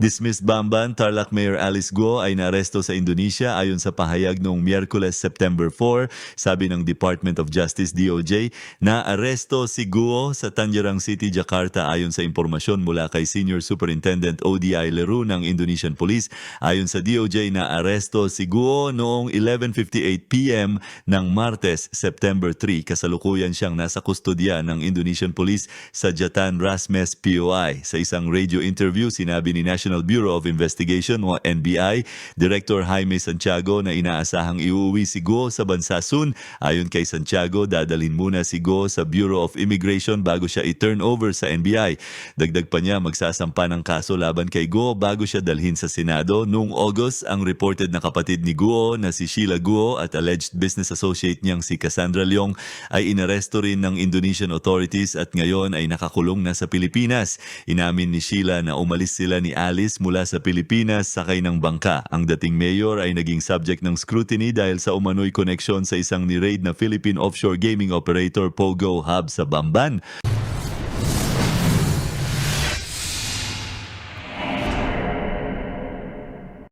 Dismissed Bamban, Tarlac Mayor Alice Guo ay naaresto sa Indonesia ayon sa pahayag noong Miyerkules, September 4. Sabi ng Department of Justice DOJ, naaresto si Guo sa Tangerang City, Jakarta ayon sa impormasyon mula kay Senior Superintendent ODI Leru ng Indonesian Police. Ayon sa DOJ, naaresto si Guo noong 11:58 p.m. ng Martes, September 3. Kasalukuyan siyang nasa kustodya ng Indonesian Police sa Jatan Rasmes POI. Sa isang radio interview, sinabi ni National Bureau of Investigation o NBI, Director Jaime Santiago na inaasahang iuwi si Guo sa bansa soon. Ayon kay Santiago, dadalhin muna si Guo sa Bureau of Immigration bago siya i-turn over sa NBI. Dagdag pa niya, magsasampa ng kaso laban kay Guo bago siya dalhin sa Senado. Noong August, ang reported na kapatid ni Guo na si Sheila Guo at alleged business associate niyang si Cassandra Leong ay inaresto rin ng Indonesian authorities at ngayon ay nakakulong na sa Pilipinas. Inamin ni Sheila na umalis sila ni Alice mula sa Pilipinas sakay ng bangka. Ang dating mayor ay naging subject ng scrutiny dahil sa umano'y koneksyon sa isang ni-raid na Philippine offshore gaming operator Pogo Hub sa Bamban.